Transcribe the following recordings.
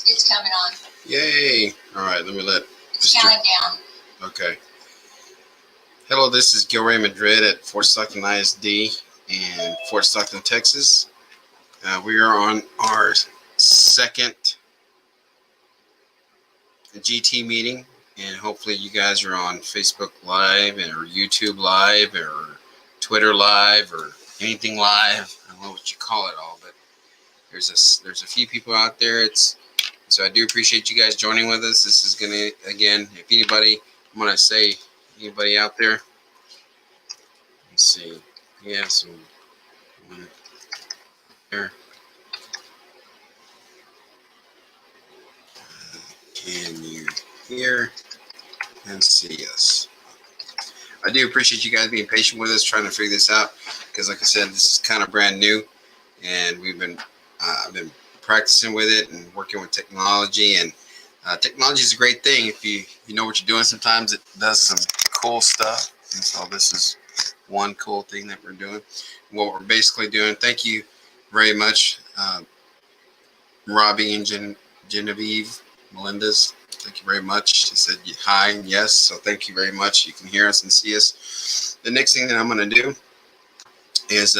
It's coming on. Yay. All right, let me let... It's counting down. Okay. Hello, this is Gilray Madrid at Fort Stockton ISD in Fort Stockton, Texas. We are on our second GT meeting, and hopefully you guys are on Facebook Live or YouTube Live or Twitter Live or anything live. I don't know what you call it all, but there's a few people out there. So I do appreciate you guys joining with us. This is gonna, again, if anybody, I'm gonna say anybody out there. Let's see. Yeah, some there. Can you hear and see us? I do appreciate you guys being patient with us, trying to figure this out, because like I said, this is kind of brand new, and I've been practicing with it and working with technology, and technology is a great thing if you know what you're doing. Sometimes it does some cool stuff, and so this is one cool thing that we're doing. What we're basically doing, thank you very much, Robbie and Genevieve Melendez. Thank you very much. She said hi and yes, so thank you very much. You can hear us and see us. The next thing that I'm going to do is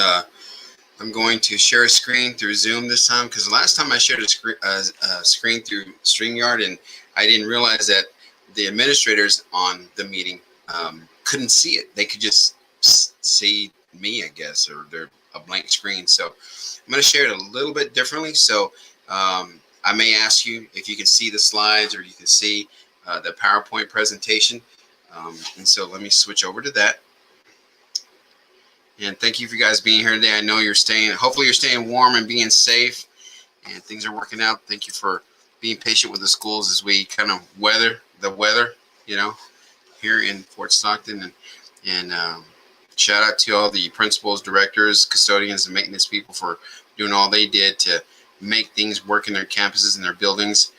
I'm going to share a screen through Zoom this time, because the last time I shared a screen through StreamYard, and I didn't realize that the administrators on the meeting couldn't see it. They could just see me, I guess, or they're a blank screen. So I'm going to share it a little bit differently. So I may ask you if you can see the slides or you can see the PowerPoint presentation. And so let me switch over to that. And thank you for you guys being here today. I know hopefully you're staying warm and being safe, and things are working out. Thank you for being patient with the schools as we kind of weather the weather, here in Fort Stockton. And shout out to all the principals, directors, custodians, and maintenance people for doing all they did to make things work in their campuses and their buildings.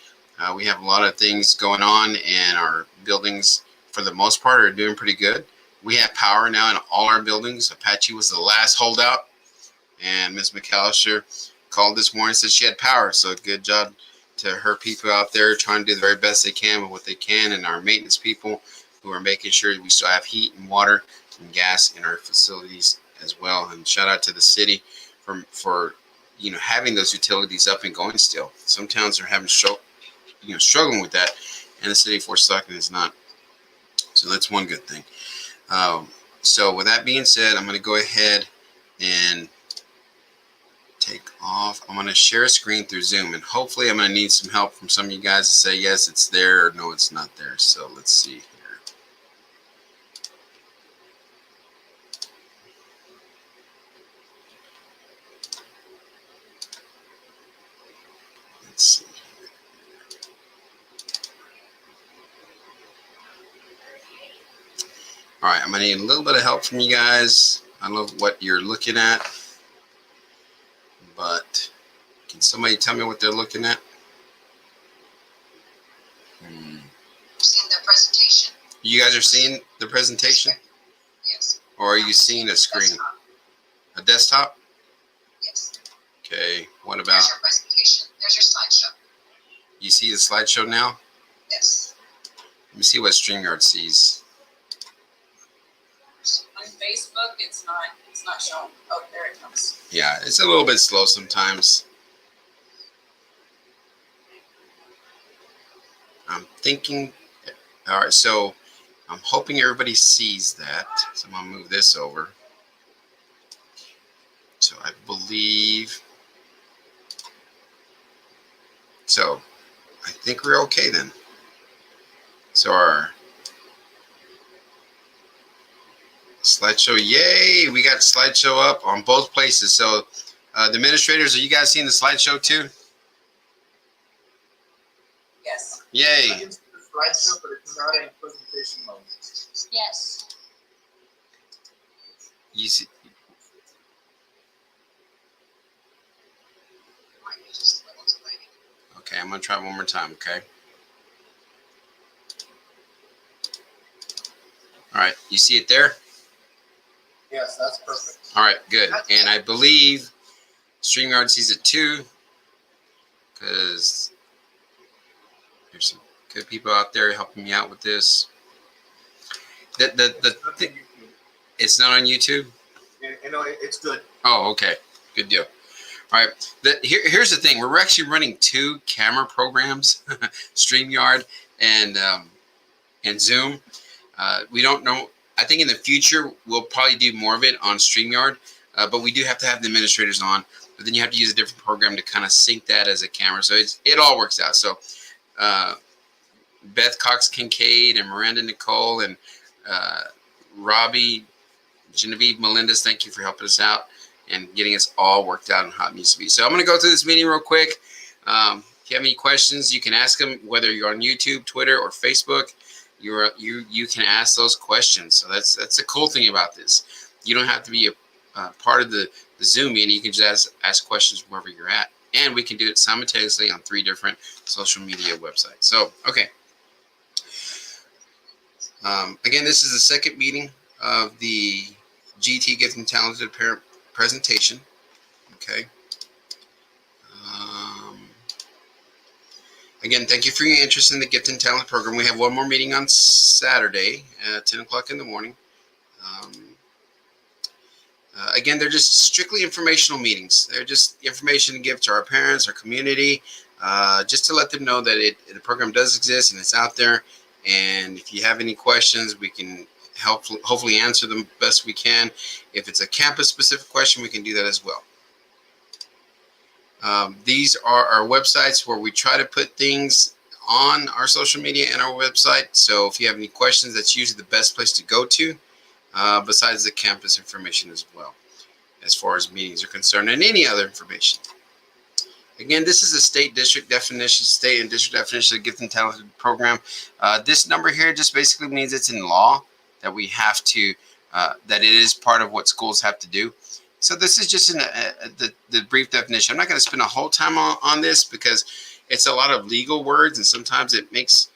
We have a lot of things going on, and our buildings, for the most part, are doing pretty good. We have power now in all our buildings. Apache was the last holdout, and Ms. McAllister called this morning and said she had power. So good job to her people out there trying to do the very best they can with what they can, and our maintenance people who are making sure we still have heat and water and gas in our facilities as well. And shout out to the city for having those utilities up and going still. Some towns are having struggling with that, and the city of Fort Stockton is not. So that's one good thing. So with that being said, I'm going to go ahead and take off. I'm going to share a screen through Zoom, and hopefully I'm going to need some help from some of you guys to say yes, it's there, or no, it's not there. So let's see here. Let's see. All right, I'm going to need a little bit of help from you guys. I don't know what you're looking at, but can somebody tell me what they're looking at? Seeing the presentation. You guys are seeing the presentation? Yes. Or are you seeing a screen? A desktop? Yes. Okay, what about? There's your presentation. There's your slideshow. You see the slideshow now? Yes. Let me see what StreamYard sees. On Facebook, it's not showing. Oh, there it comes. Yeah, it's a little bit slow sometimes. I'm thinking, all right, so I'm hoping everybody sees that. So I'm gonna move this over. So I believe, so I think we're okay then. So our slideshow, yay, we got slideshow up on both places. So the administrators, are you guys seeing the slideshow too? Yes. Yay. It's the slideshow, but it's not in presentation mode. Yes. You see, okay, I'm gonna try one more time, okay? All right, you see it there? Yes, that's perfect. All right, good. And I believe StreamYard sees it too, because Good people out there helping me out with this. It's not on YouTube? You know, it's good. Oh, okay. Good deal. All right. Here's the thing. We're actually running 2 camera programs, StreamYard and Zoom. We don't know. I think in the future, we'll probably do more of it on StreamYard, but we do have to have the administrators on. But then you have to use a different program to kind of sync that as a camera. So it all works out. So Beth Cox Kincaid and Miranda Nicole and Robbie Genevieve Melendez, thank you for helping us out and getting us all worked out on how it needs to be. So I'm going to go through this meeting real quick. If you have any questions, you can ask them, whether you're on YouTube, Twitter, or Facebook. You can ask those questions. So that's the cool thing about this. You don't have to be a part of the Zoom meeting. You can just ask questions wherever you're at. And we can do it simultaneously on 3 different social media websites. So, okay. Again, this is the second meeting of the GT Gifted Talented Parent presentation. Okay. Again, thank you for your interest in the Gifted Talent program. We have one more meeting on Saturday at 10 o'clock in the morning. Again, they're just strictly informational meetings. They're just information to give to our parents, our community, just to let them know that the program does exist and it's out there. And if you have any questions, we can hopefully answer them best we can. If it's a campus-specific question, we can do that as well. These are our websites where we try to put things on our social media and our website. So if you have any questions, that's usually the best place to go to, besides the campus information as well, as far as meetings are concerned and any other information. Again, this is a state district definition, state and district definition of Gifted and Talented program. This number here just basically means it's in law that we have to, that it is part of what schools have to do. So this is just the brief definition. I'm not going to spend a whole time on this because it's a lot of legal words, and sometimes it makes,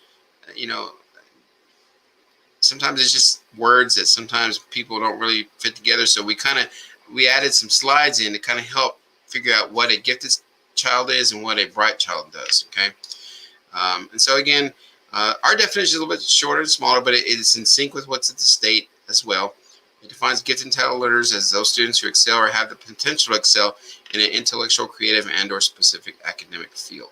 sometimes it's just words that sometimes people don't really fit together. So we added some slides in to kind of help figure out what a gifted child is and what a bright child does. Okay. And so again, our definition is a little bit shorter and smaller, but it is in sync with what's at the state as well. It defines gifted and talented learners as those students who excel or have the potential to excel in an intellectual, creative, and/or specific academic field.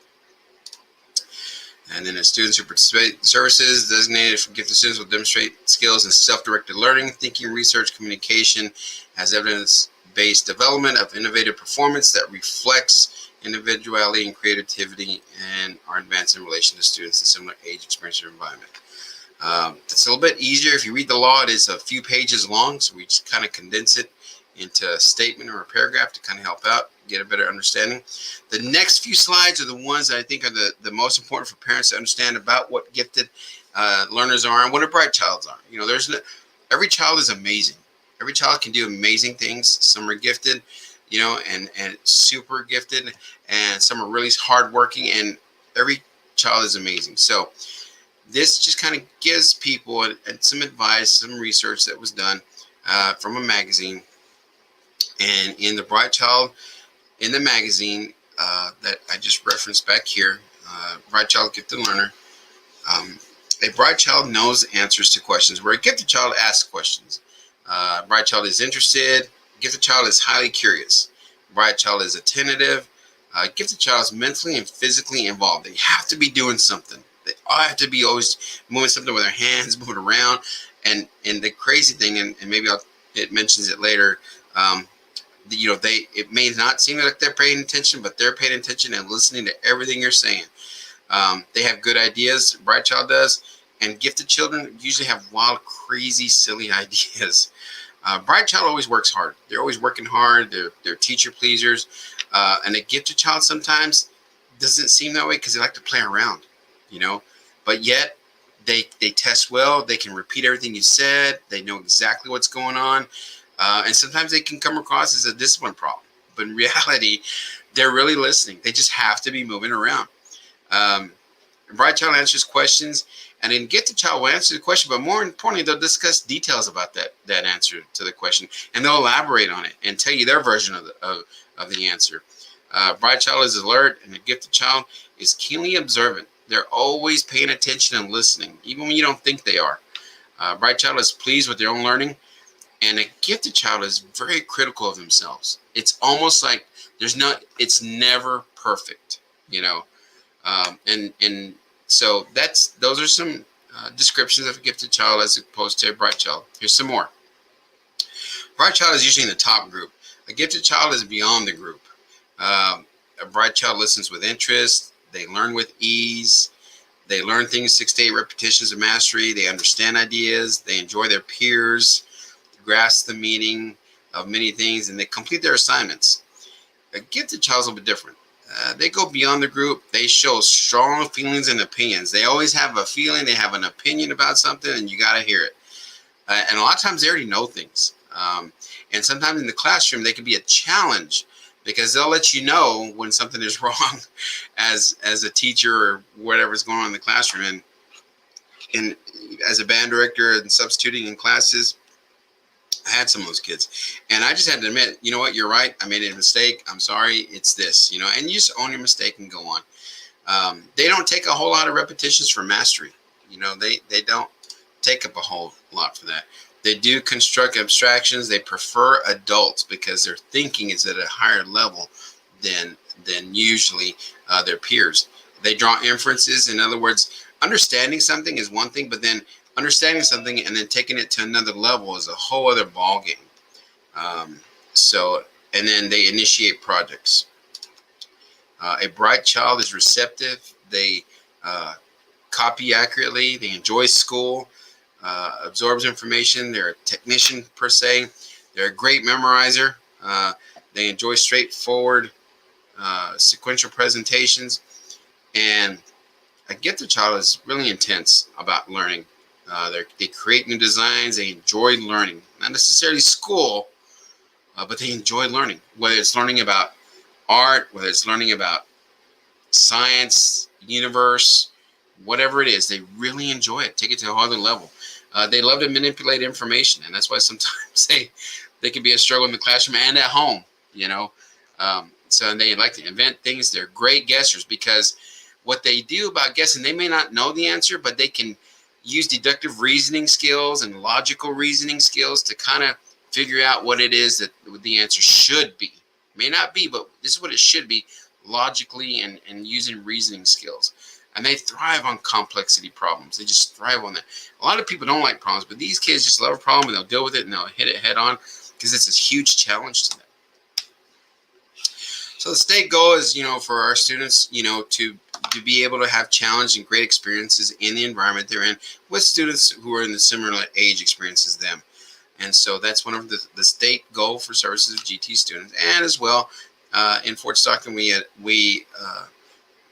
And then as students who participate in services designated for gifted students will demonstrate skills in self-directed learning, thinking, research, communication, as evidence-based development of innovative performance that reflects individuality and creativity and are advanced in relation to students in similar age, experience, or environment. It's a little bit easier. If you read the law, it is a few pages long, so we just kind of condense it into a statement or a paragraph to kind of help out, get a better understanding. The next few slides are the ones that I think are the most important for parents to understand about what gifted learners are and what a bright childs are. Every child is amazing. Every child can do amazing things. Some are gifted, and super gifted, and some are really hardworking, and every child is amazing. So this just kind of gives people some advice, some research that was done from a magazine. And in the Bright Child, in the magazine that I just referenced back here, Bright Child Gifted Learner, a bright child knows answers to questions, where a gifted child asks questions. Bright child is interested. Gifted child is highly curious. Bright child is attentive. Gifted child is mentally and physically involved. They have to be doing something. They all have to be always moving something with their hands, moving around. And the crazy thing, and maybe it mentions it later, it may not seem like they're paying attention, but they're paying attention and listening to everything you're saying. They have good ideas. Bright child does. And gifted children usually have wild, crazy, silly ideas. Bright child always works hard. They're always working hard. They're teacher pleasers. And a gifted child sometimes doesn't seem that way because they like to play around, But yet they test well. They can repeat everything you said. They know exactly what's going on. And sometimes they can come across as a discipline problem. But in reality, they're really listening. They just have to be moving around. Bright child answers questions. And then gifted child will answer the question, but more importantly, they'll discuss details about that answer to the question, and they'll elaborate on it and tell you their version of the answer. Bright child is alert, and a gifted child is keenly observant. They're always paying attention and listening, even when you don't think they are. A bright child is pleased with their own learning, and a gifted child is very critical of themselves. It's almost like it's never perfect, you know. And so those are some descriptions of a gifted child as opposed to a bright child. Here's some more. Bright child is usually in the top group. A gifted child is beyond the group. A bright child listens with interest. They learn with ease. They learn things 6 to 8 repetitions of mastery. They understand ideas. They enjoy their peers, grasp the meaning of many things, and they complete their assignments. A gifted child is a little bit different. They go beyond the group. They show strong feelings and opinions. They always have a feeling. They have an opinion about something, and you got to hear it. And a lot of times they already know things. And sometimes in the classroom, they can be a challenge because they'll let you know when something is wrong as a teacher or whatever's going on in the classroom. And as a band director and substituting in classes, I had some of those kids. And I just had to admit, you know what, you're right. I made a mistake. I'm sorry. It's this, you know, and you just own your mistake and go on. They don't take a whole lot of repetitions for mastery. You know, they don't take up a whole lot for that. They do construct abstractions. They prefer adults because their thinking is at a higher level than usually their peers. They draw inferences. In other words, understanding something is one thing, but then understanding something and then taking it to another level is a whole other ball game. And then they initiate projects. A bright child is receptive. They copy accurately. They enjoy school. Absorbs information. They're a technician per se. They're a great memorizer. They enjoy straightforward sequential presentations. And a gifted child is really intense about learning. They create new designs. They enjoy learning. Not necessarily school, but they enjoy learning. Whether it's learning about art, whether it's learning about science, universe, whatever it is, they really enjoy it. Take it to a whole other level. They love to manipulate information, and that's why sometimes they can be a struggle in the classroom and at home, you know. So they like to invent things. They're great guessers because what they do about guessing, they may not know the answer, but they can use deductive reasoning skills and logical reasoning skills to kind of figure out what it is that the answer should be. May not be, but this is what it should be logically and using reasoning skills. And they thrive on complexity problems. They just thrive on that. A lot of people don't like problems, but these kids just love a problem and they'll deal with it and they'll hit it head on because it's a huge challenge to them. So the state goal is, you know, for our students, you know, to be able to have challenge and great experiences in the environment they're in with students who are in the similar age experience as them. And so that's one of the state goal for services of GT students. And as well, in Fort Stockton,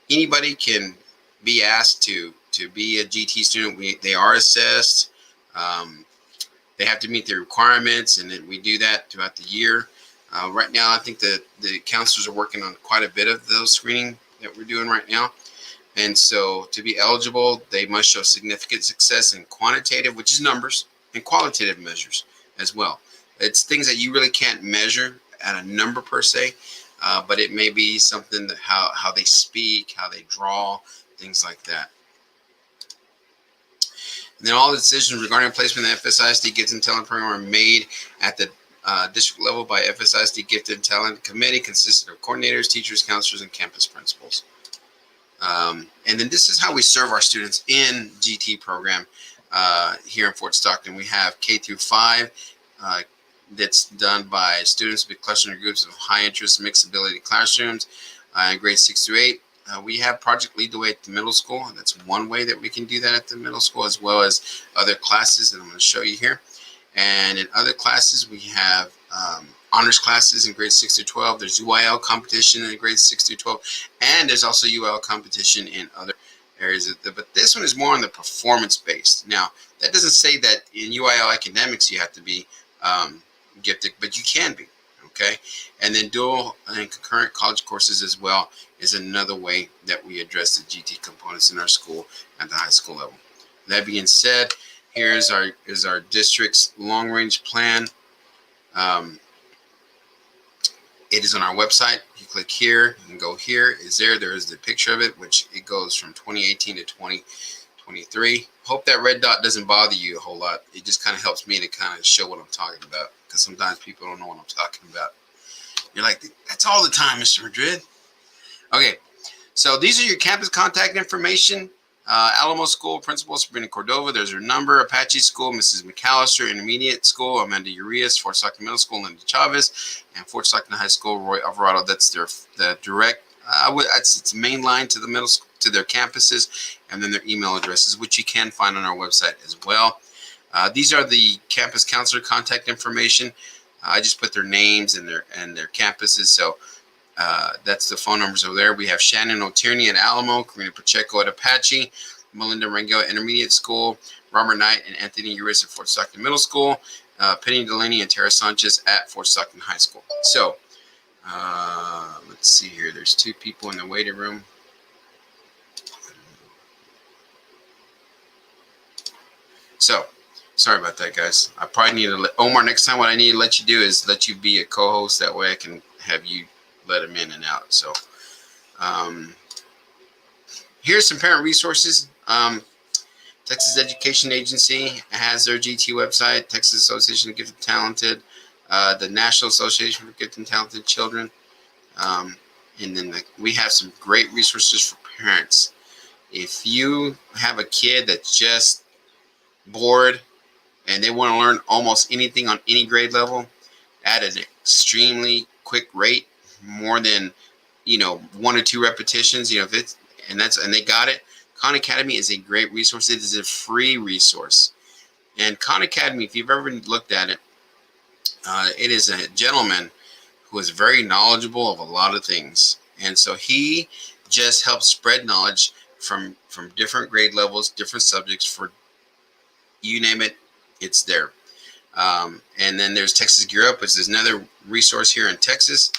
anybody can be asked to be a GT student. They are assessed. They have to meet the requirements, and then we do that throughout the year. Right now, I think the counselors are working on quite a bit of those screening that we're doing right now. And so to be eligible, they must show significant success in quantitative, which is numbers, and qualitative measures as well. It's things that you really can't measure at a number per se, but it may be something that how they speak, how they draw, things like that. And then all the decisions regarding placement in the FSISD Gifted and Talent Program are made at the district level by FSISD Gifted and Talent Committee, consisted of coordinators, teachers, counselors, and campus principals. And then this is how we serve our students in GT program here in Fort Stockton. We have K through 5 that's done by students with clustering groups of high interest mixed ability classrooms, and grades 6 through 8. We have Project Lead the Way at the middle school. That's one way that we can do that at the middle school, as well as other classes that I'm going to show you here. And in other classes, we have honors classes in grades 6 through 12. There's UIL competition in grades 6 through 12. And there's also UIL competition in other areas. But this one is more on the performance-based. Now, that doesn't say that in UIL academics you have to be gifted, but you can be. Okay, and then dual and concurrent college courses as well is another way that we address the GT components in our school at the high school level. That being said, here is our district's long-range plan. It is on our website. You click here and go here. There is the picture of it, which it goes from 2018 to 2023. Hope that red dot doesn't bother you a whole lot. It just kind of helps me to kind of show what I'm talking about, because sometimes people don't know what I'm talking about. You're like, that's all the time, Mr. Madrid. Okay, so these are your campus contact information. Alamo School Principal Sabrina Cordova, there's her number. Apache School, Mrs. McAllister. Intermediate School, Amanda Urias. Fort Stockton Middle School, Linda Chavez. And Fort Stockton High School, Roy Alvarado. That's the direct, it's main line to the middle school, to their campuses, and then their email addresses, which you can find on our website as well. These are the campus counselor contact information. I just put their names and their campuses, so that's the phone numbers over there. We have Shannon O'Tierney at Alamo, Karina Pacheco at Apache, Melinda Rangel at Intermediate School, Robert Knight and Anthony Uris at Fort Stockton Middle School, Penny Delaney and Tara Sanchez at Fort Stockton High School. So let's see here. There's 2 people in the waiting room. So sorry about that, guys. I probably need to let Omar, next time what I need to let you do is let you be a co-host. That way I can have you let him in and out. So here's some parent resources. Texas Education Agency has their GT website, Texas Association of Gifted and Talented, the National Association for Gifted and Talented Children. And then we have some great resources for parents. If you have a kid that's just bored and they want to learn almost anything on any grade level at an extremely quick rate, more than 1 or 2 repetitions, if it's and they got it, Khan Academy is a great resource. It is a free resource. And Khan Academy, if you've ever looked at it, it is a gentleman who is very knowledgeable of a lot of things, and so he just helps spread knowledge from different grade levels, different subjects, for you name it, it's there. And then there's Texas Gear Up, which is another resource here in Texas.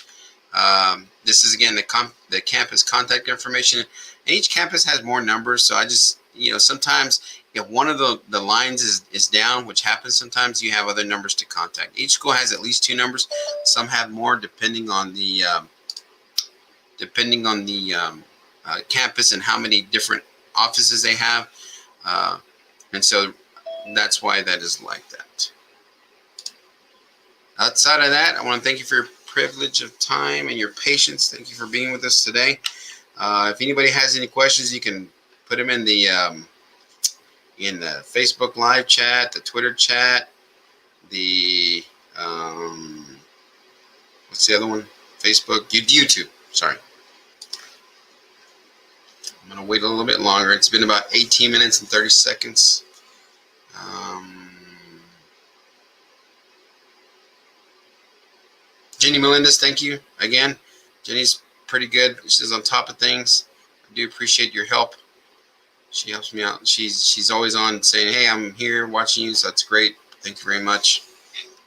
This is, again, the campus contact information. And each campus has more numbers, so I just, sometimes if one of the lines is down, which happens sometimes, you have other numbers to contact. Each school has at least 2 numbers. Some have more, depending on the campus and how many different offices they have. And so that's why that is like that. Outside of that, I want to thank you for your privilege of time and your patience. Thank you for being with us today. If anybody has any questions, you can put them in the Facebook live chat, the Twitter chat, the what's the other one? Facebook, YouTube. Sorry. I'm going to wait a little bit longer. It's been about 18 minutes and 30 seconds. Jenny Melendez, thank you again. Jenny's pretty good. She's on top of things. I do appreciate your help. She helps me out. She's always on saying, hey, I'm here watching you, so that's great. Thank you very much.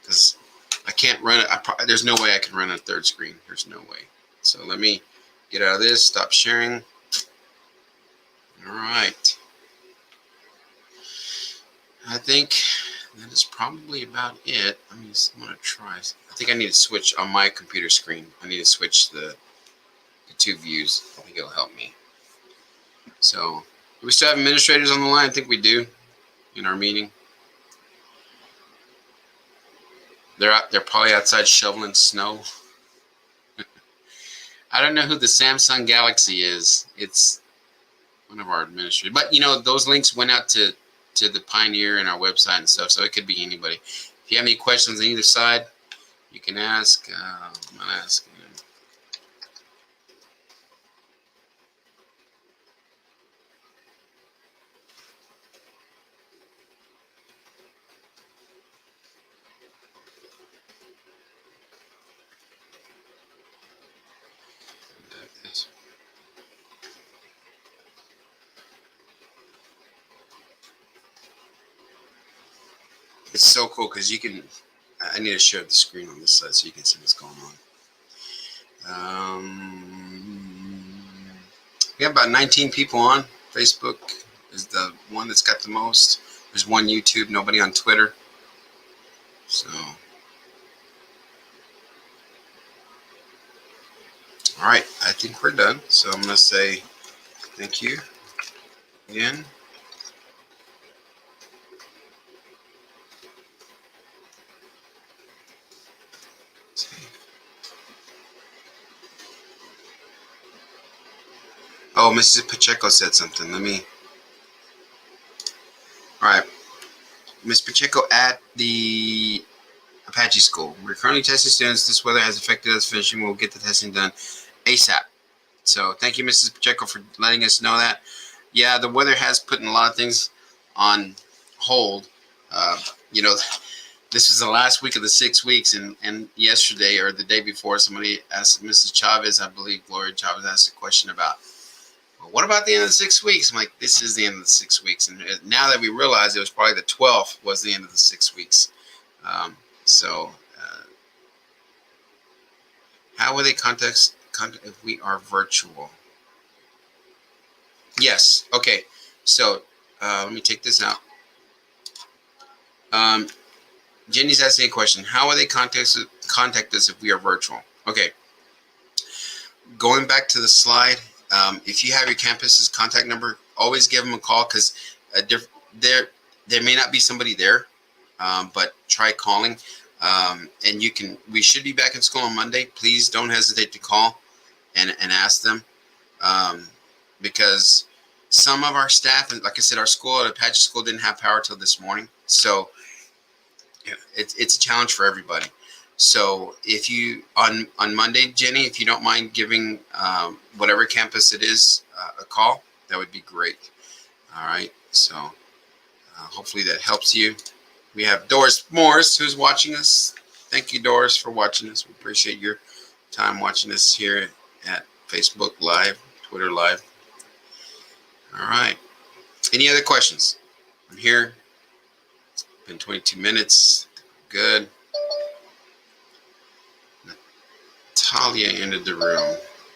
Because I can't run it. There's no way I can run a third screen. There's no way. So let me get out of this, stop sharing. All right. I think that is probably about it. I'm going to try. I think I need to switch on my computer screen. I need to switch the 2 views. I think it'll help me. So, do we still have administrators on the line? I think we do in our meeting. They're probably outside shoveling snow. I don't know who the Samsung Galaxy is. It's one of our administrators. But, those links went out to the Pioneer and our website and stuff, so it could be anybody. If you have any questions on either side, you can ask. I'm not asking them. It's so cool because you can. I need to share the screen on this side so you can see what's going on. We have about 19 people on. Facebook is the one that's got the most. There's one YouTube, nobody on Twitter. So All right, I think we're done. So I'm going to say thank you again. Oh, Mrs. Pacheco said something. All right. Ms. Pacheco at the Apache School. We're currently testing students. This weather has affected us finishing. We'll get the testing done ASAP. So thank you, Mrs. Pacheco, for letting us know that. Yeah, the weather has put a lot of things on hold. You know, this was the last week of the 6 weeks, and yesterday or the day before, somebody asked Mrs. Chavez, I believe Gloria Chavez asked a question about, well, what about the end of the 6 weeks? I'm like, this is the end of the 6 weeks. And now that we realize it was probably the 12th was the end of the 6 weeks. So how will they contact if we are virtual? Yes. Okay. So let me take this out. Jenny's asking a question. How will they contact us if we are virtual? Okay. Going back to the slide, if you have your campus's contact number, always give them a call because there may not be somebody there, but try calling. And we should be back in school on Monday. Please don't hesitate to call and ask them, because some of our staff, and like I said, our school at Apache School didn't have power till this morning. So it's a challenge for everybody. So if you, on Monday, Jenny, if you don't mind giving whatever campus it is a call, that would be great. All right. So hopefully that helps you. We have Doris Morris who's watching us. Thank you, Doris, for watching us. We appreciate your time watching us here at Facebook Live, Twitter Live. All right. Any other questions? I'm here. It's been 22 minutes. Good. Talia entered the room.